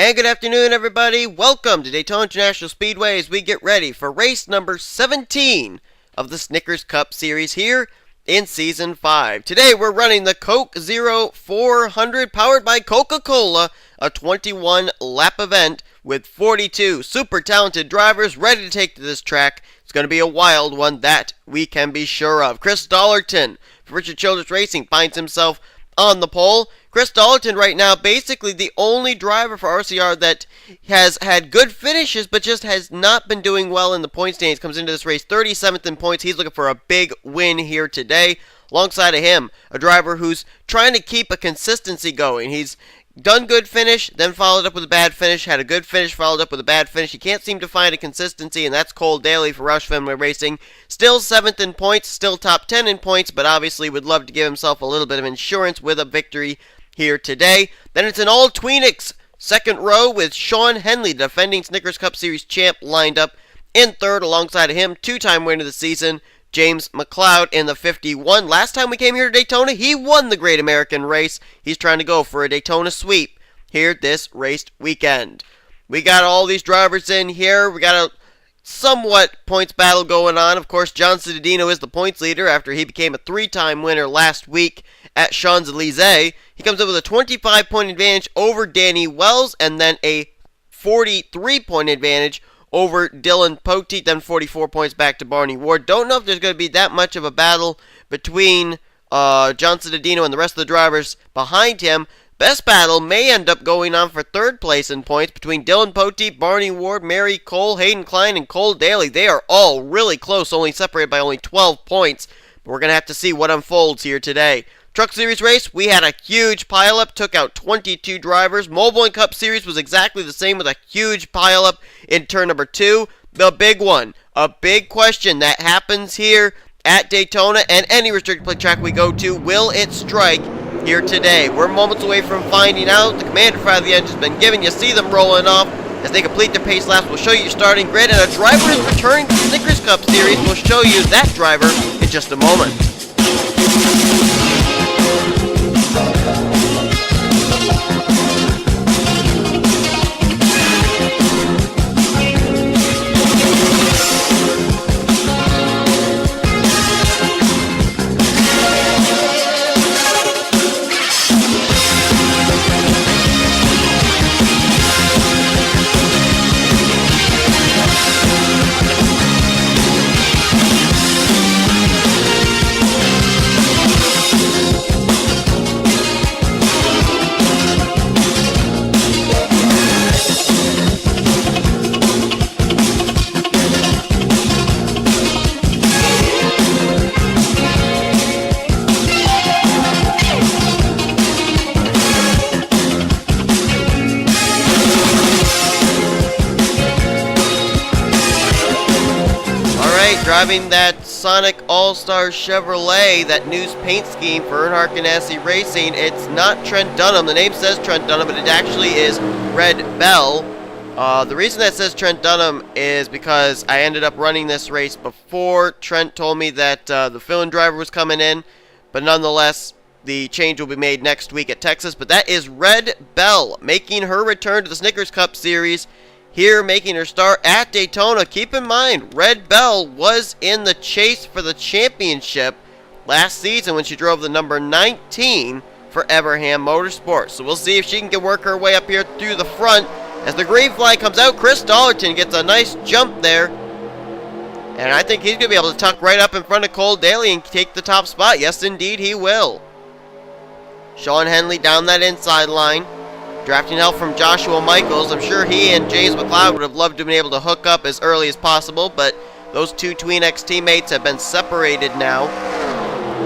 And good afternoon, everybody. Welcome to Daytona International Speedway as we get ready for race number 17 of the Snickers Cup Series here in Season 5. Today we're running the Coke 0400 powered by Coca-Cola, a 21-lap event with 42 super talented drivers ready to take to this track. It's going to be a wild one, that we can be sure of. Chris Dollerton for Richard Childress Racing finds himself on the pole. Chris Dollerton right now basically the only driver for RCR that has had good finishes but just has not been doing well in the point standings. Comes into this race 37th in points. He's looking for a big win here today. Alongside of him, a driver who's trying to keep a consistency going. He's done good finish, then followed up with a bad finish, had a good finish, followed up with a bad finish. He can't seem to find a consistency, and that's Cole Daly for Roush Fenway Racing. Still 7th in points, still top 10 in points, but obviously would love to give himself a little bit of insurance with a victory here today. Then it's an all-Tweenix second row with Sean Henley, defending Snickers Cup Series champ, lined up in third. Alongside of him, two-time winner of the season, James McLeod in the 51. Last time we came here to Daytona, he won the Great American Race. He's trying to go for a Daytona sweep here this race weekend. We got all these drivers in here. We got a somewhat points battle going on. Of course, John Cittadino is the points leader after he became a three-time winner last week at Champs-Élysées. He comes up with a 25-point advantage over Danny Wells and then a 43-point advantage over Dylan Poteet, then 44 points back to Barney Ward. Don't know if there's going to be that much of a battle between John Cittadino and the rest of the drivers behind him. Best battle may end up going on for third place in points between Dylan Poteet, Barney Ward, Mary Cole, Hayden Klein, and Cole Daly. They are all really close, only separated by only 12 points. But we're going to have to see what unfolds here today. Truck Series race, we had a huge pileup, took out 22 drivers. Mobile and Cup Series was exactly the same with a huge pileup in turn number 2. The big one, a big question that happens here at Daytona and any restricted plate track we go to, will it strike here today? We're moments away from finding out. The commander fire of the engine's been given. You see them rolling off as they complete their pace laps. We'll show you your starting grid, and a driver is returning to the Snickers Cup Series. We'll show you that driver in just a moment. Driving that Sonic All-Star Chevrolet, that new paint scheme for Earnhardt Ganassi Racing, it's not Trent Dunham. The name says Trent Dunham, but it actually is Red Bell. The reason that says Trent Dunham is because I ended up running this race before Trent told me that the fill-in driver was coming in, but nonetheless, the change will be made next week at Texas. But that is Red Bell making her return to the Snickers Cup Series here, making her start at Daytona. Keep in mind, Red Bell was in the chase for the championship last season when she drove the number 19 for Everham Motorsports. So we'll see if she can work her way up here through the front. As the green flag comes out, Chris Dollerton gets a nice jump there. And I think he's going to be able to tuck right up in front of Cole Daly and take the top spot. Yes, indeed, he will. Sean Henley down that inside line. Drafting help from Joshua Michaels. I'm sure he and James McLeod would have loved to have been able to hook up as early as possible, but those two Tweenix teammates have been separated now,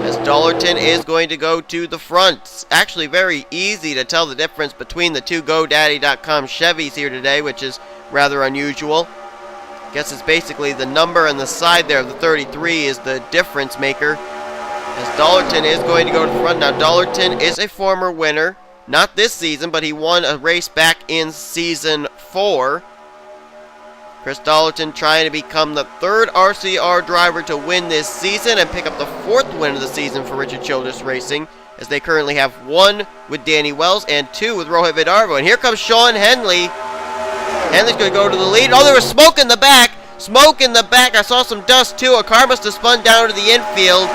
as Dollerton is going to go to the front. It's actually very easy to tell the difference between the two GoDaddy.com Chevys here today, which is rather unusual. I guess it's basically the number and the side there of the 33 is the difference maker, as Dollerton is going to go to the front. Now, Dollerton is a former winner. Not this season, but he won a race back in Season 4. Chris Dollerton trying to become the third RCR driver to win this season and pick up the fourth win of the season for Richard Childress Racing. as they currently have 1 with Danny Wells and 2 with Rohit Vidarvo. And here comes Sean Henley. Henley's going to go to the lead. Oh, there was smoke in the back. Smoke in the back. I saw some dust too. A car must have spun down to the infield.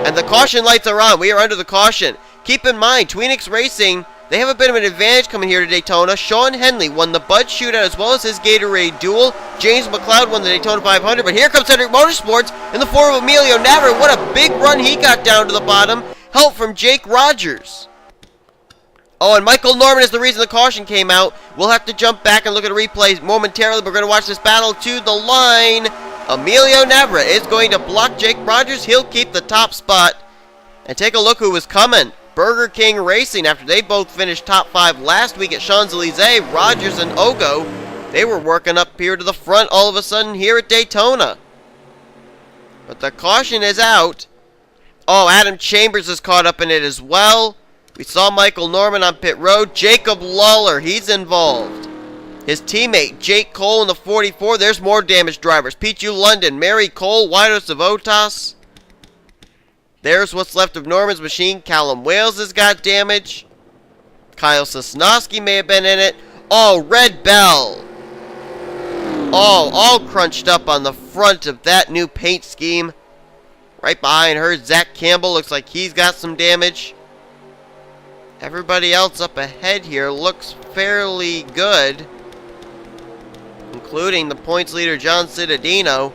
And the caution lights are on. We are under the caution. Keep in mind, Tweenix Racing, they have a bit of an advantage coming here to Daytona. Sean Henley won the Bud Shootout as well as his Gatorade Duel. James McLeod won the Daytona 500. But here comes Hendrick Motorsports in the form of Emilio Navarrete. What a big run he got down to the bottom. Help from Jake Rogers. Oh, and Michael Norman is the reason the caution came out. We'll have to jump back and look at a replay momentarily. We're going to watch this battle to the line. Emilio Navarrete is going to block Jake Rogers. He'll keep the top spot. And take a look who was coming. Burger King Racing, after they both finished top 5 last week at Champs-Élysées, Rogers and Ogo, they were working up here to the front all of a sudden here at Daytona. But the caution is out. Oh, Adam Chambers is caught up in it as well. We saw Michael Norman on pit road. Jacob Lawler, he's involved. His teammate, Jake Cole in the 44. There's more damaged drivers. Pichu London, Mary Cole, Wido Savotas. There's what's left of Norman's machine. Callum Wales has got damage. Kyle Sosnowski may have been in it. Oh, Red Bell. Oh, all crunched up on the front of that new paint scheme. Right behind her, Zach Campbell looks like he's got some damage. Everybody else up ahead here looks fairly good, including the points leader, John Cittadino.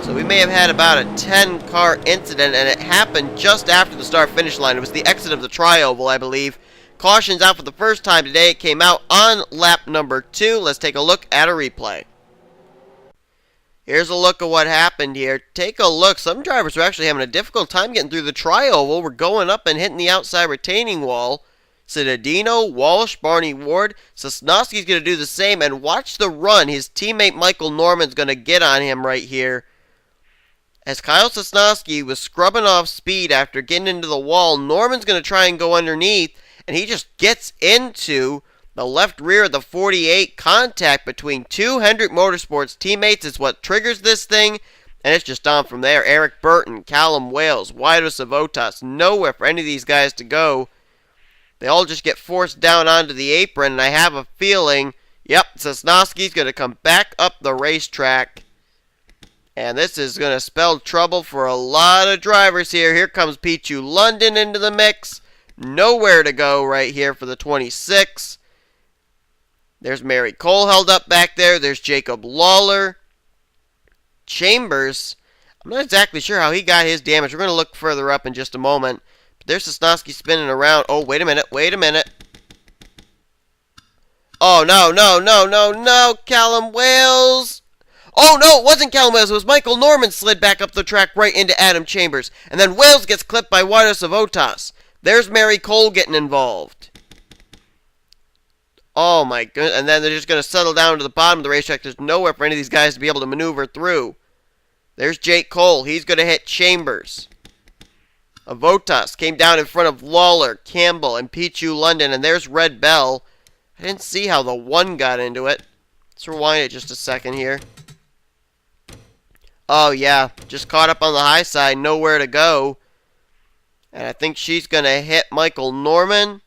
So we may have had about a 10-car incident, and it happened just after the start-finish line. It was the exit of the tri-oval, I believe. Caution's out for the first time today. It came out on lap number 2. Let's take a look at a replay. Here's a look at what happened here. Take a look. Some drivers were actually having a difficult time getting through the tri-oval. We're going up and hitting the outside retaining wall. Cittadino, Walsh, Barney Ward. Sosnowski's going to do the same. And watch the run. His teammate Michael Norman's going to get on him right here. As Kyle Sosnowski was scrubbing off speed after getting into the wall, Norman's going to try and go underneath, and he just gets into the left rear of the 48. Contact between 2 Hendrick Motorsports teammates is what triggers this thing, and it's just on from there. Eric Burton, Callum Wales, Wido Savotas, nowhere for any of these guys to go. They all just get forced down onto the apron, and I have a feeling, yep, Sosnowski's going to come back up the racetrack. And this is going to spell trouble for a lot of drivers here. Here comes Pichu London into the mix. Nowhere to go right here for the 26. There's Mary Cole held up back there. There's Jacob Lawler. Chambers, I'm not exactly sure how he got his damage. We're going to look further up in just a moment. But there's Sosnowski spinning around. Oh, wait a minute. Wait a minute. Oh, no. Callum Wales. Oh, no, it wasn't Callum Wales. It was Michael Norman slid back up the track right into Adam Chambers. And then Wales gets clipped by Wido Savotas. There's Mary Cole getting involved. Oh, my goodness. And then they're just going to settle down to the bottom of the racetrack. There's nowhere for any of these guys to be able to maneuver through. There's Jake Cole. He's going to hit Chambers. Avotas came down in front of Lawler, Campbell, and Pichu London. And there's Red Bell. I didn't see how the 1 got into it. Let's rewind it just a second here. Oh, yeah. Just caught up on the high side. Nowhere to go. And I think she's going to hit Michael Norman.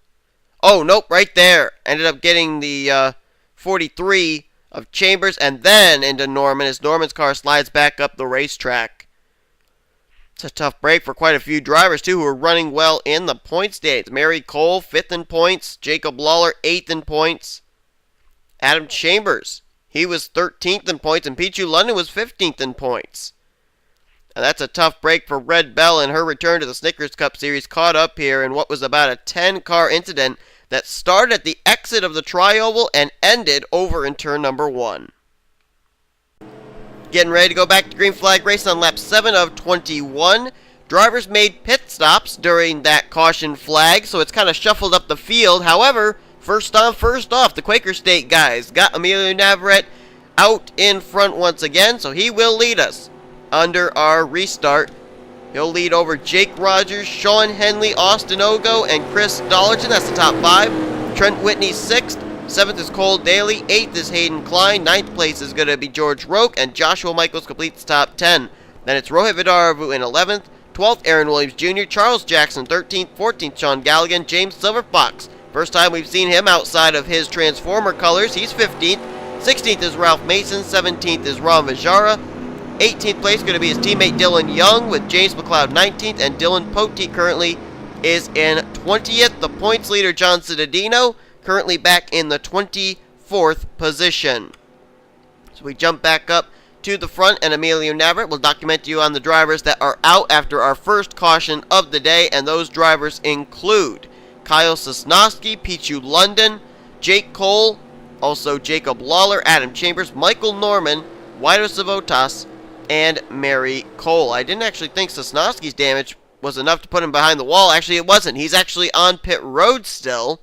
Oh, nope. Right there. Ended up getting the 43 of Chambers and then into Norman as Norman's car slides back up the racetrack. It's a tough break for quite a few drivers, too, who are running well in the points standings. Mary Cole, 5th in points. Jacob Lawler, 8th in points. Adam Chambers, he was 13th in points, and Pichu London was 15th in points. And that's a tough break for Red Bell in her return to the Snickers Cup Series, caught up here in what was about a 10-car incident that started at the exit of the tri-oval and ended over in turn number 1. Getting ready to go back to green flag racing on lap 7 of 21. Drivers made pit stops during that caution flag, so it's kind of shuffled up the field. However, first on, first off, the Quaker State guys got Emilio Navarrete out in front once again, so he will lead us under our restart. He'll lead over Jake Rogers, Sean Henley, Austin Ogo, and Chris Dollerton. That's the top 5. Trent Whitney 6th. 7th is Cole Daly. 8th is Hayden Klein. 9th place is going to be George Roque, and Joshua Michaels completes top 10. Then it's Rohit Vidarvo in 11th. 12th, Aaron Williams Jr., Charles Jackson 13th, 14th, Sean Galligan, James Silverfox. First time we've seen him outside of his Transformer colors. He's 15th. 16th is Ralph Mason. 17th is Ron Vajara. 18th place going to be his teammate Dylan Young with James McLeod 19th, and Dylan Poteet currently is in 20th. The points leader John Cittadino currently back in the 24th position. So we jump back up to the front, and Emilio Navarrete will document you on the drivers that are out after our first caution of the day, and those drivers include Kyle Sosnowski, Pichu London, Jake Cole, also Jacob Lawler, Adam Chambers, Michael Norman, Guido Savotas, and Mary Cole. I didn't actually think Sosnowski's damage was enough to put him behind the wall. Actually, it wasn't. He's actually on pit road still.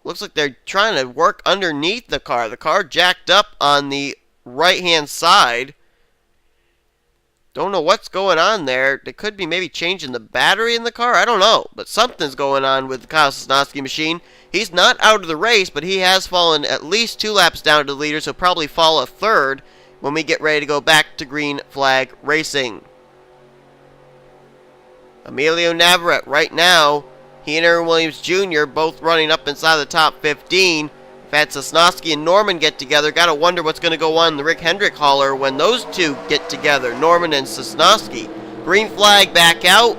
Looks like they're trying to work underneath the car. The car jacked up on the right-hand side. Don't know what's going on there. They could be maybe changing the battery in the car. I don't know. But something's going on with the Kyle Sosnowski machine. He's not out of the race, but he has fallen at least 2 laps down to the leader, so probably fall a third when we get ready to go back to green flag racing. Emilio Navarrete right now, he and Aaron Williams Jr. both running up inside the top 15. We've had Sosnowski and Norman get together. Gotta wonder what's going to go on in the Rick Hendrick hauler when those two get together, Norman and Sosnowski. Green flag back out.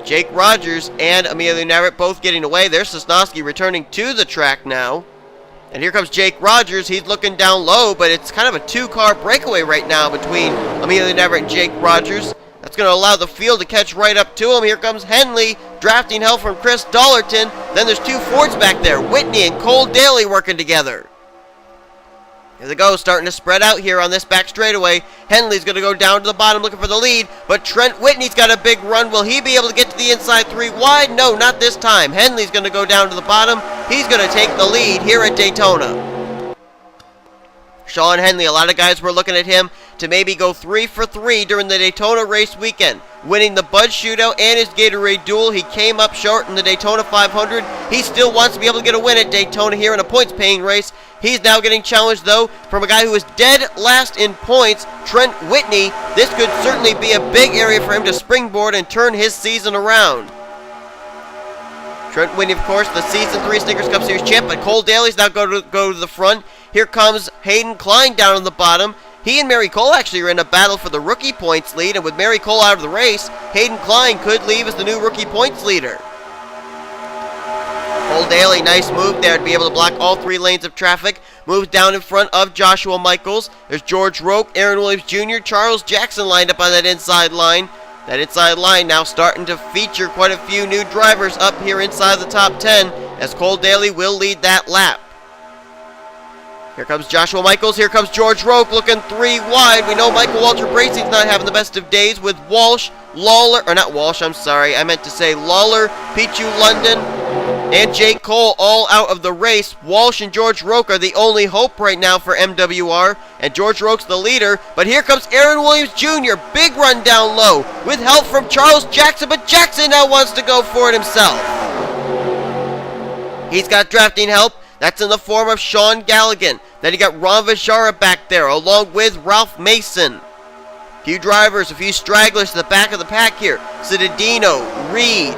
Jake Rogers and Emilio Navarrete both getting away. There's Sosnowski returning to the track now. And here comes Jake Rogers. He's looking down low, but it's kind of a 2-car breakaway right now between Emilio Navarrete and Jake Rogers. That's going to allow the field to catch right up to him. Here comes Henley, drafting help from Chris Dollerton. Then there's 2 Fords back there, Whitney and Cole Daly working together. Here they go, starting to spread out here on this back straightaway. Henley's going to go down to the bottom looking for the lead, but Trent Whitney's got a big run. Will he be able to get to the inside 3 wide? No, not this time. Henley's going to go down to the bottom. He's going to take the lead here at Daytona. Sean Henley, a lot of guys were looking at him to maybe go 3 for 3 during the Daytona race weekend. Winning the Bud Shootout and his Gatorade Duel, he came up short in the Daytona 500. He still wants to be able to get a win at Daytona here in a points-paying race. He's now getting challenged, though, from a guy who is dead last in points, Trent Whitney. This could certainly be a big area for him to springboard and turn his season around. Trent Whitney, of course, the Season 3 Snickers Cup Series champ, but Cole Daly's now go to the front. Here comes Hayden Klein down on the bottom. He and Mary Cole actually are in a battle for the rookie points lead, and with Mary Cole out of the race, Hayden Klein could leave as the new rookie points leader. Cole Daly, nice move there to be able to block all 3 lanes of traffic. Moves down in front of Joshua Michaels. There's George Roque, Aaron Williams Jr., Charles Jackson lined up on that inside line. That inside line now starting to feature quite a few new drivers up here inside the top 10, as Cole Daly will lead that lap. Here comes Joshua Michaels. Here comes George Roque looking 3 wide. We know Michael Walter Bracing's not having the best of days with Walsh, Lawler, or not Walsh, I'm sorry. I meant to say Lawler, Pichu London, and Jake Cole all out of the race. Walsh and George Roque are the only hope right now for MWR, and George Roque's the leader. But here comes Aaron Williams Jr. Big run down low with help from Charles Jackson, but Jackson now wants to go for it himself. He's got drafting help. That's in the form of Sean Galligan. Then you got Ron Vajara back there, along with Ralph Mason. A few drivers, a few stragglers to the back of the pack here. Cittadino, Reed.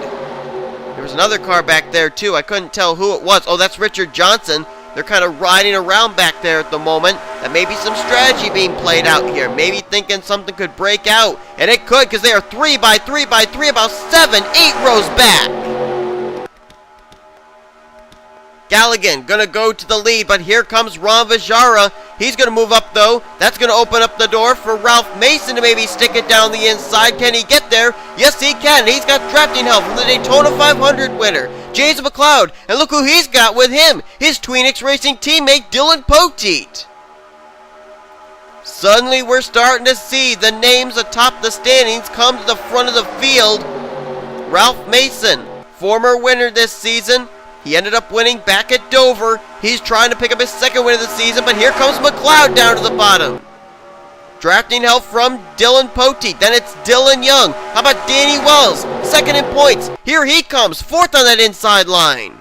There was another car back there, too. I couldn't tell who it was. Oh, that's Richard Johnson. They're kind of riding around back there at the moment. That may be some strategy being played out here. Maybe thinking something could break out. And it could, because they are 3 by 3 by 3, about 7, 8 rows back. Galligan gonna go to the lead, but here comes Ron Vajara. He's gonna move up though. That's gonna open up the door for Ralph Mason to maybe stick it down the inside. Can he get there? Yes, he can. He's got drafting help from the Daytona 500 winner, James McLeod. And look who he's got with him, his Tweenix Racing teammate Dylan Poteet. Suddenly we're starting to see the names atop the standings come to the front of the field. Ralph Mason, former winner this season. He ended up winning back at Dover. He's trying to pick up his 2nd win of the season, but here comes McLeod down to the bottom. Drafting help from Dylan Poteet. Then it's Dylan Young. How about Danny Wells? 2nd in points. Here he comes, 4th on that inside line.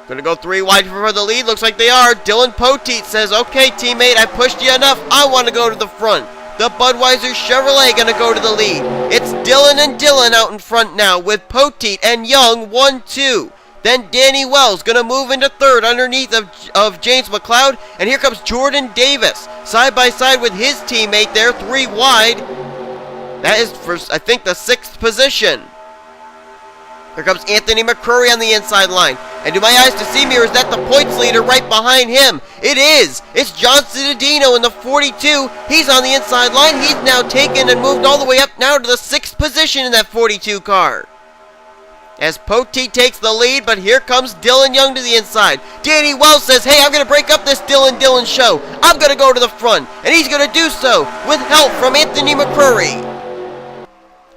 Gonna go 3 wide for the lead. Looks like they are. Dylan Poteet says, okay, teammate, I pushed you enough. I want to go to the front. the Budweiser Chevrolet going to go to the lead. It's Dylan and Dylan out in front now with Poteet and Young 1-2. Then Danny Wells going to move into third underneath of James McLeod. And here comes Jordan Davis side by side with his teammate there, 3 wide. That is for, I think, the 6th position. Here comes Anthony McCurry on the inside line. And do my eyes deceive me, or is that the points leader right behind him? It is! It's John Citadino in the 42. He's on the inside line. He's now taken and moved all the way up now to the 6th position in that 42 car. As Poteet takes the lead, but here comes Dylan Young to the inside. Danny Wells says, hey, I'm going to break up this Dylan show. I'm going to go to the front. And he's going to do so with help from Anthony McCurry.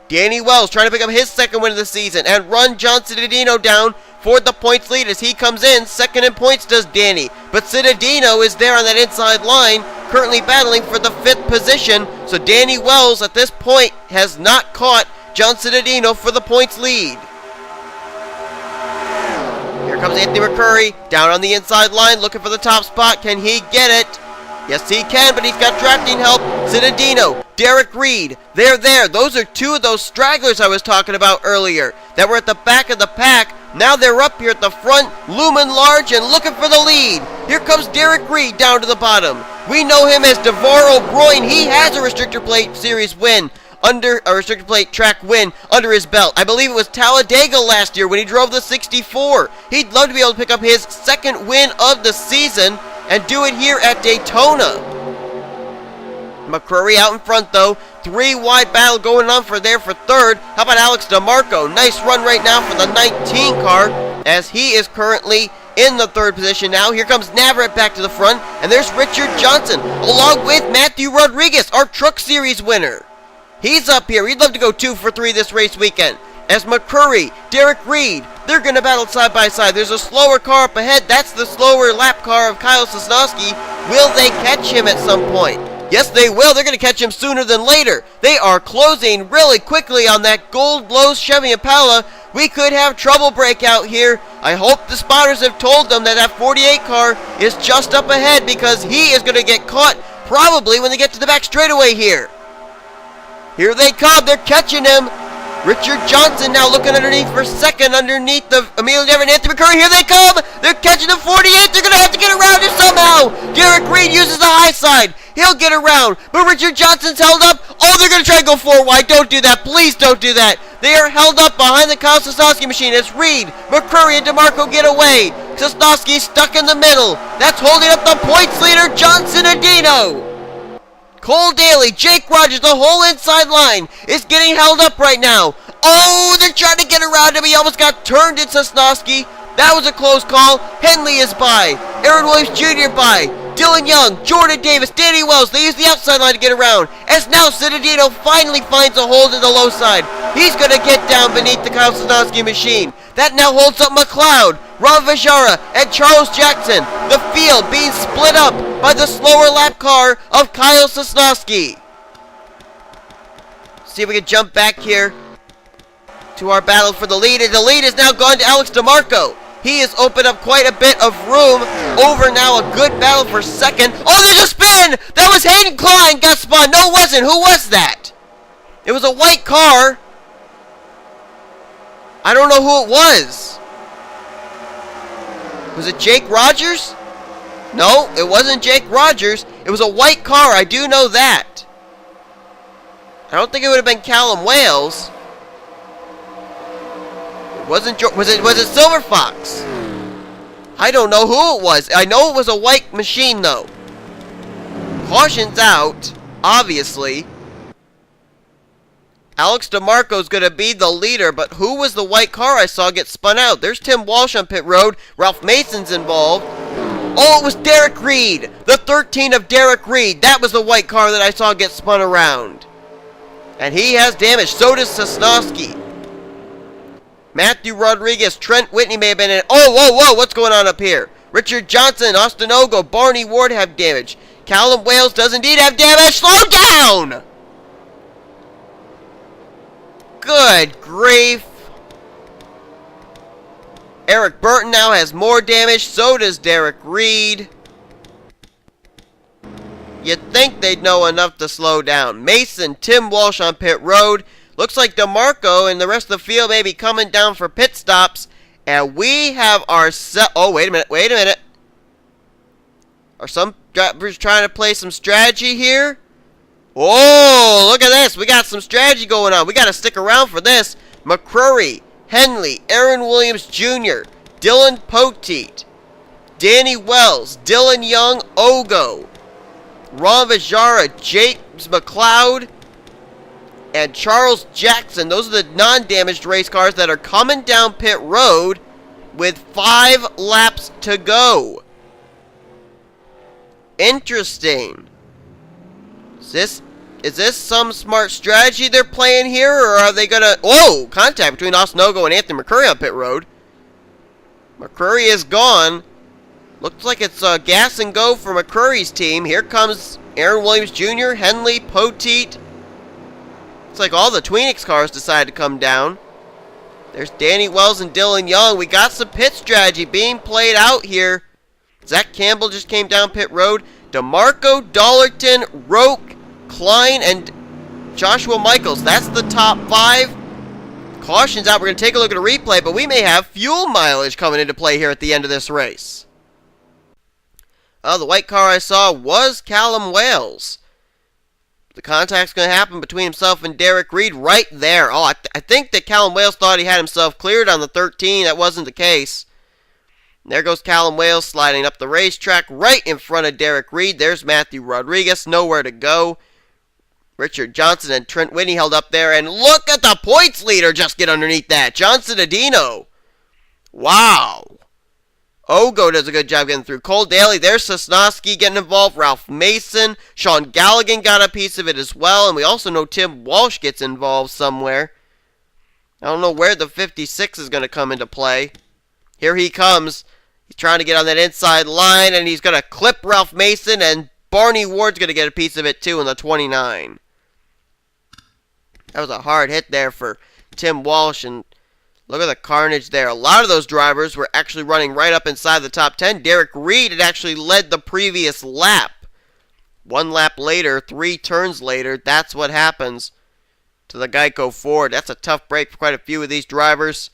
Danny Wells trying to pick up his 2nd win of the season and run John Citadino down for the points lead as he comes in. 2nd in points does Danny. But Citadino is there on that inside line, currently battling for the 5th position. So Danny Wells at this point has not caught John Citadino for the points lead. Here comes Anthony McCurry down on the inside line looking for the top spot. Can he get it? Yes, he can, but he's got drafting help. Citadino, Derek Reed, they're there. Those are 2 of those stragglers I was talking about earlier that were at the back of the pack. Now they're up here at the front, looming large and looking for the lead. Here comes Derek Reed down to the bottom. We know him as DeVar O'Brien. He has a Restrictor Plate Series win under a Restrictor Plate track win under his belt. I believe it was Talladega last year when he drove the 64. He'd love to be able to pick up his 2nd win of the season and do it here at Daytona. McCurry out in front though. 3 wide battle going on for 3rd. How about Alex DeMarco? Nice run right now for the 19 car as he is currently in the 3rd position now. Here comes Navarrete back to the front. And there's Richard Johnson along with Matthew Rodriguez, our Truck Series winner. He's up here. He'd love to go 2 for 3 this race weekend. As McCurry, Derek Reed, they're going to battle side by side. There's a slower car up ahead. That's the slower lap car of Kyle Sosnowski. Will they catch him at some point? Yes, they will. They're going to catch him sooner than later. They are closing really quickly on that Gold Lowe's Chevy Impala. We could have trouble break out here. I hope the spotters have told them that that 48 car is just up ahead because he is going to get caught probably when they get to the back straightaway here. Here they come. They're catching him. Richard Johnson now looking underneath for 2nd underneath the Emilio Dever and Anthony McCurry. Here they come. They're catching the 48. They're going to have to get around him somehow. Derek Reed uses the high side. He'll get around. But Richard Johnson's held up. Oh, they're going to try and go 4 wide. Don't do that. Please don't do that. They are held up behind the Kyle Sosnowski machine as Reed, McCurry, and DeMarco get away. Sosnowski's stuck in the middle. That's holding up the points leader, John Citadino. Cole Daly, Jake Rogers, the whole inside line is getting held up right now. Oh, they're trying to get around him. He almost got turned in Sosnowski. That was a close call. Henley is by. Aaron Williams Jr. by. Dylan Young, Jordan Davis, Danny Wells. They use the outside line to get around. As now Citadino finally finds a hold in the low side. He's going to get down beneath the Kyle Sosnowski machine. That now holds up McLeod, Ron Vajara, and Charles Jackson. The field being split up by the slower lap car of Kyle Sosnowski. See if we can jump back here to our battle for the lead. And the lead is now gone to Alex DeMarco. He has opened up quite a bit of room. Over now, a good battle for 2nd. Oh, there's a spin! That was Hayden Klein got spun. No, it wasn't. Who was that? It was a white car. I don't know who it was. Was it Jake Rogers? No, it wasn't Jake Rogers. It was a white car. I do know that. I don't think it would have been Callum Wales. Was it Silver Fox? I don't know who it was. I know it was a white machine though. Caution's out, obviously. Alex DeMarco's going to be the leader, but who was the white car I saw get spun out? There's Tim Walsh on pit road. Ralph Mason's involved. Oh, it was Derek Reed. The 13 of Derek Reed. That was the white car that I saw get spun around. And he has damage. So does Sosnowski. Matthew Rodriguez, Trent Whitney may have been in. Oh, whoa, whoa, what's going on up here? Richard Johnson, Austin Ogo, Barney Ward have damage. Callum Wales does indeed have damage. Slow down! Good grief. Eric Burton now has more damage. So does Derek Reed. You'd think they'd know enough to slow down. Mason, Tim Walsh on pit road. Looks like DeMarco and the rest of the field may be coming down for pit stops. And we have our oh, wait a minute. Are some drivers trying to play some strategy here? Oh, look at this. We got some strategy going on. We got to stick around for this. McCrory, Henley, Aaron Williams Jr., Dylan Poteet, Danny Wells, Dylan Young, Ogo, Ron Vajara, James McLeod, and Charles Jackson. Those are the non-damaged race cars that are coming down pit road with 5 laps to go. Interesting. Is this some smart strategy they're playing here, or are they gonna... Whoa! Contact between Austin Ogo and Anthony McCurry on pit road. McCurry is gone. Looks like it's gas and go for McCurry's team. Here comes Aaron Williams Jr., Henley, Poteet. It's like all the Tweenix cars decided to come down. There's Danny Wells and Dylan Young. We got some pit strategy being played out here. Zach Campbell just came down pit road. DeMarco, Dollerton, Roque, Klein, and Joshua Michaels. That's the top 5. Caution's out. We're going to take a look at a replay, but we may have fuel mileage coming into play here at the end of this race. Oh, the white car I saw was Callum Wales. The contact's going to happen between himself and Derek Reed right there. Oh, I think that Callum Wales thought he had himself cleared on the 13. That wasn't the case. And there goes Callum Wales sliding up the racetrack right in front of Derek Reed. There's Matthew Rodriguez. Nowhere to go. Richard Johnson and Trent Whitney held up there. And look at the points leader just get underneath that. Johnson Adino. Wow. Ogo does a good job getting through. Cole Daly, there's Sosnowski getting involved. Ralph Mason. Sean Galligan got a piece of it as well. And we also know Tim Walsh gets involved somewhere. I don't know where the 56 is going to come into play. Here he comes. He's trying to get on that inside line. And he's going to clip Ralph Mason. And Barney Ward's going to get a piece of it too in the 29. That was a hard hit there for Tim Walsh. And look at the carnage there. A lot of those drivers were actually running right up inside the top 10. Derek Reed had actually led the previous lap. 1 lap later, 3 turns later, that's what happens to the Geico Ford. That's a tough break for quite a few of these drivers.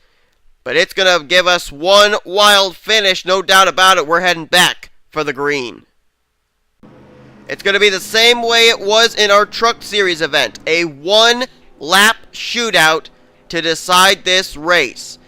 But it's going to give us one wild finish, no doubt about it. We're heading back for the green. It's going to be the same way it was in our Truck Series event. A 1-lap shootout to decide this race.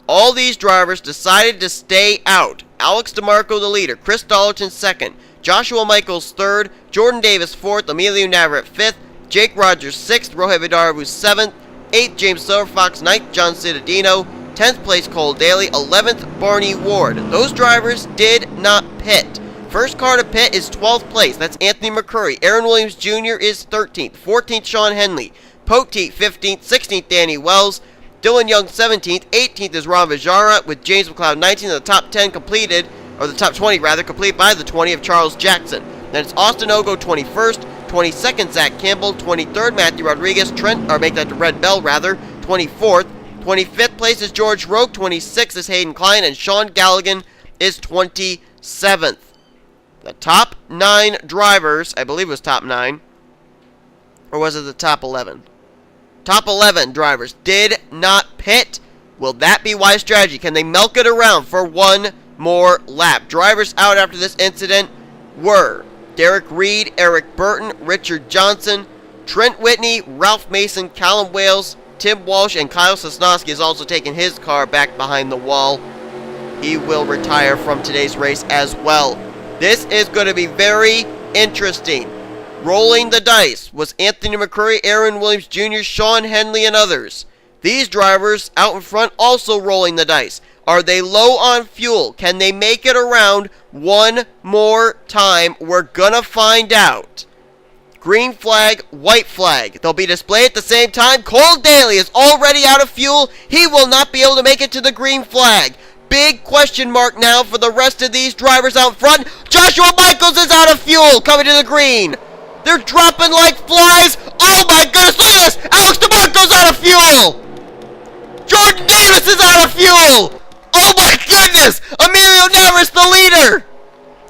All these drivers decided to stay out. Alex DeMarco the leader, Chris Dollerton second, Joshua Michaels third, Jordan Davis fourth, Emilio Navarrete fifth, Jake Rogers sixth, Rohit Vidaravu seventh, 8th James Silverfox, 9th John Citadino, 10th place Cole Daly, 11th Barney Ward. Those drivers did not pit. First car to pit is 12th place. That's Anthony McCurry. Aaron Williams Jr. is 13th. 14th Sean Henley. Poteet 15th, 16th Danny Wells, Dylan Young 17th, 18th is Ron Vajara with James McLeod 19th. The top 10 completed, or the top 20 rather, complete by the 20 of Charles Jackson. Then it's Austin Ogo 21st, 22nd Zach Campbell, 23rd Matthew Rodriguez, make that to Red Bell rather, 24th. 25th place is George Roque, 26th is Hayden Klein, and Sean Galligan is 27th. The top 9 drivers, I believe it was top 9, or was it the top 11? Top 11 drivers did not pit. Will that be wise strategy? Can they milk it around for one more lap? Drivers out after this incident were Derek Reed, Eric Burton, Richard Johnson, Trent Whitney, Ralph Mason, Callum Wales, Tim Walsh, and Kyle Sosnowski has also taken his car back behind the wall. He will retire from today's race as well. This is going to be very interesting. Rolling the dice was Anthony McCurry, Aaron Williams Jr., Sean Henley, and others. These drivers out in front also rolling the dice. Are they low on fuel? Can they make it around one more time? We're gonna find out. Green flag, white flag. They'll be displayed at the same time. Cole Daly is already out of fuel. He will not be able to make it to the green flag. Big question mark now for the rest of these drivers out front. Joshua Michaels is out of fuel coming to the green. They're dropping like flies. Oh my goodness, look at this. Alex DeMarco's out of fuel. Jordan Davis is out of fuel. Oh my goodness. Emilio Navarrete, the leader.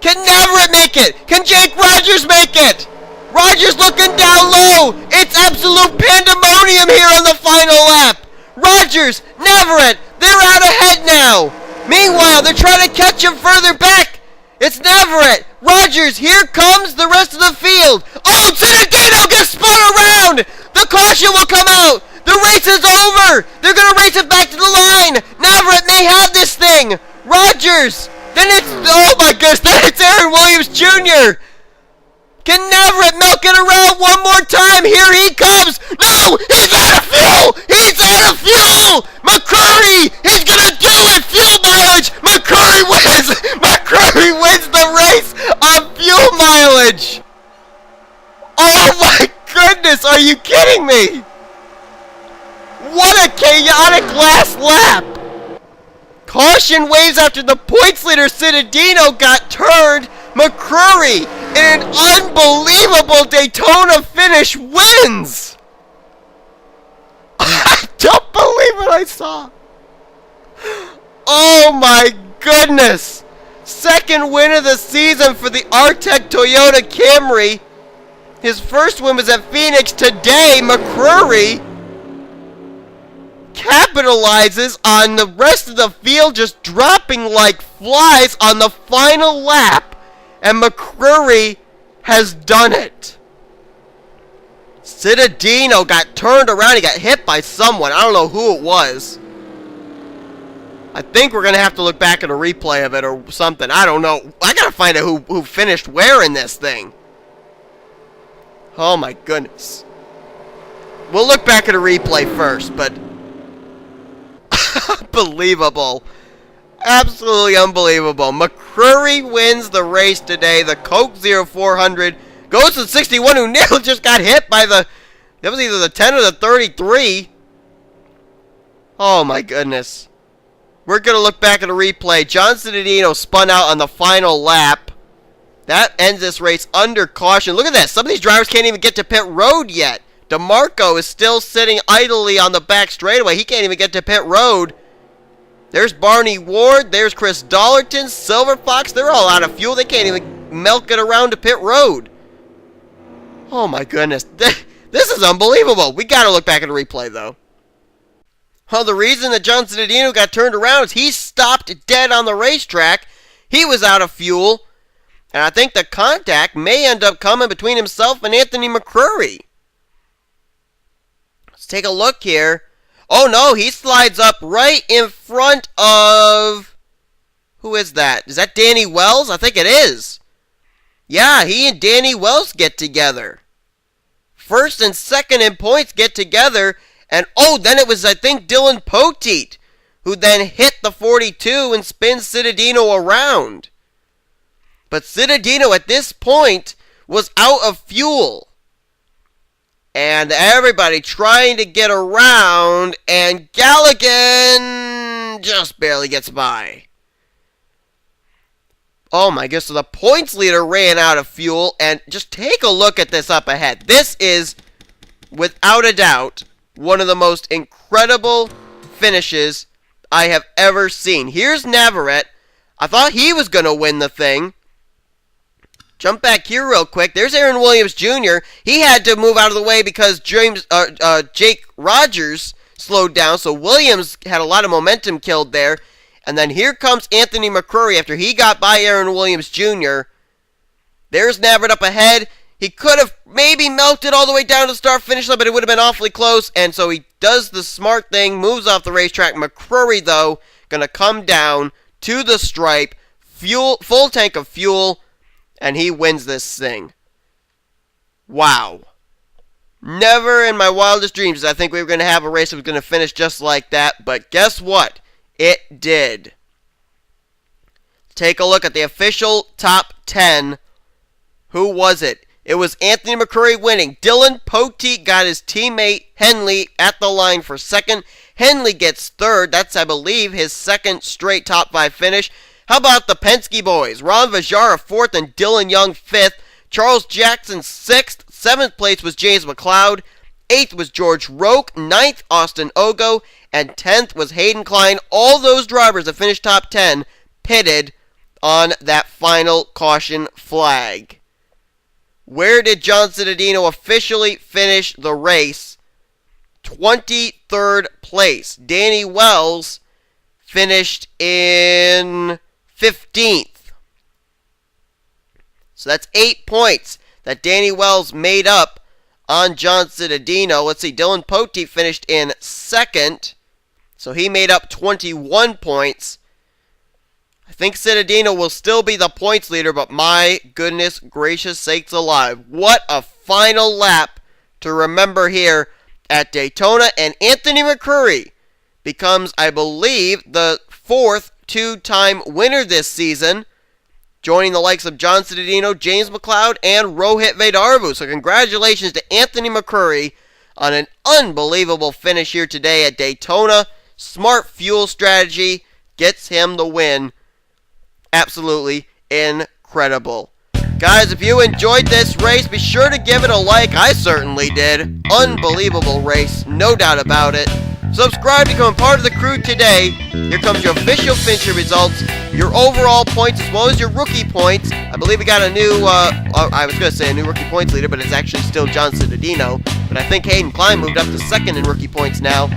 Can Navarrete make it? Can Jake Rogers Rogers make it? Rogers looking down low. It's absolute pandemonium here on the final lap. Rogers, Navarrete, they're out ahead now. Meanwhile, they're trying to catch him further back. It's Navarrete, Rogers, here comes the rest of the field. Oh, Zinedino gets spun around. The caution will come out. The race is over. They're going to race it back to the line. Navarrete may have this thing. Rogers, then it's, oh my goodness, then it's Aaron Williams Jr. Can Navarrete milk it around one more time? Here he comes. No, he's out of fuel. He's out of fuel. McCurry, he's going to do it. Fuel mileage. McCurry wins. McCurry wins the race on fuel mileage. Oh my goodness, are you kidding me? What a chaotic last lap. Caution waves after the points leader Zinedino got turned. McCurry, in an unbelievable Daytona finish, wins! I don't believe what I saw. Oh my goodness! Second win of the season for the Artec Toyota Camry. His first win was at Phoenix. Today, McCurry capitalizes on the rest of the field just dropping like flies on the final lap. And McCurry has done it. Zinedino got turned around. He got hit by someone. I don't know who it was. I think we're going to have to look back at a replay of it or something. I don't know. I got to find out who finished where in this thing. Oh my goodness. We'll look back at a replay first, but unbelievable. Absolutely unbelievable. McCurry wins the race today. The Coke 0400 goes to the 61 who nearly just got hit by that was either the 10 or the 33. Oh my goodness. We're going to look back at a replay. John Zinedino spun out on the final lap. That ends this race under caution. Look at this. Some of these drivers can't even get to pit road yet. DeMarco is still sitting idly on the back straightaway. He can't even get to pit road. There's Barney Ward. There's Chris Dollerton. Silver Fox. They're all out of fuel. They can't even milk it around to pit road. Oh my goodness. This is unbelievable. We got to look back at a replay though. Well, the reason that John Zinedino got turned around is he stopped dead on the racetrack. He was out of fuel. And I think the contact may end up coming between himself and Anthony McCurry. Let's take a look here. Oh no, he slides up right in front of... Who is that? Is that Danny Wells? I think it is. Yeah, he and Danny Wells get together. First and second in points get together. And oh, then it was, I think, Dylan Poteet who then hit the 42 and spins Zinedino around. But Zinedino at this point was out of fuel. And everybody trying to get around, and Galligan just barely gets by. Oh my goodness, so the points leader ran out of fuel, and just take a look at this up ahead. This is, without a doubt, one of the most incredible finishes I have ever seen. Here's Navarrete. I thought he was going to win the thing. Jump back here real quick. There's Aaron Williams Jr. He had to move out of the way because Jake Rogers slowed down, so Williams had a lot of momentum killed there. And then here comes Anthony McCurry after he got by Aaron Williams Jr. There's Navarrete up ahead. He could have maybe melted all the way down to the start-finish line, but it would have been awfully close. And so he does the smart thing, moves off the racetrack. McCurry, though, going to come down to the stripe, full tank of fuel, and he wins this thing. Wow. Never in my wildest dreams did I think we were going to have a race that was going to finish just like that. But guess what? It did. Take a look at the official top 10. Who was it? It was Anthony McCurry winning. Dylan Poteet got his teammate Henley at the line for second. Henley gets third. That's, I believe, his second straight top 5 finish. How about the Penske boys? Ron Vajara 4th and Dylan Young 5th. Charles Jackson 6th. 7th place was James McLeod. 8th was George Roque. 9th, Austin Ogo. And 10th was Hayden Klein. All those drivers that finished top 10 pitted on that final caution flag. where did John Cittadino officially finish the race? 23rd place. Danny Wells finished in 15th. So that's 8 points that Danny Wells made up on John Cittadino. Let's see, Dylan Poteet finished in 2nd. So he made up 21 points. I think Cittadino will still be the points leader, but my goodness gracious sakes alive. What a final lap to remember here at Daytona. And Anthony McCurry becomes, I believe, the 4th two-time winner this season, joining the likes of John Cittadino, James McLeod, and Rohit Vedarvu. So congratulations to Anthony McCurry on an unbelievable finish here today at Daytona. Smart fuel strategy gets him the win. Absolutely incredible. Guys, if you enjoyed this race, be sure to give it a like. I certainly did. Unbelievable race, no doubt about it. Subscribe to become part of the crew today. Here comes your official finisher results, your overall points, as well as your rookie points. I believe we got a new, I was going to say a new rookie points leader, but it's actually still John Cittadino. But I think Hayden Klein moved up to 2nd in rookie points now.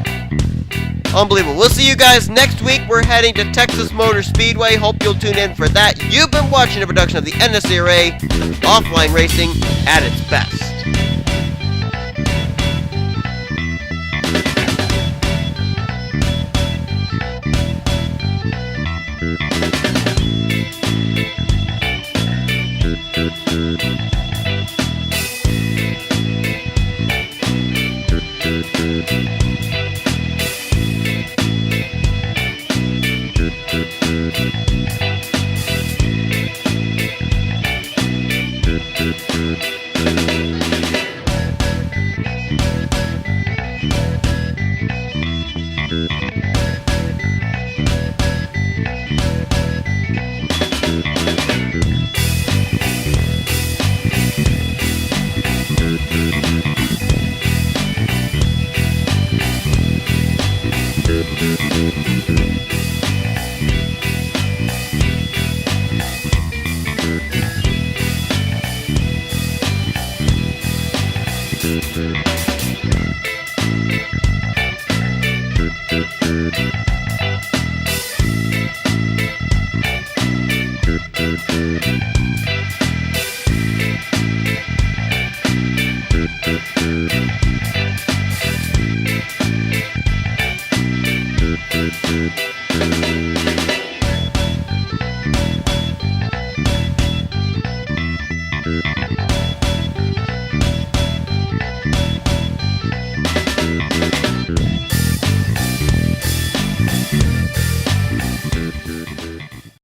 Unbelievable. We'll see you guys next week. We're heading to Texas Motor Speedway. Hope you'll tune in for that. You've been watching a production of the NNSCRA, offline racing at its best.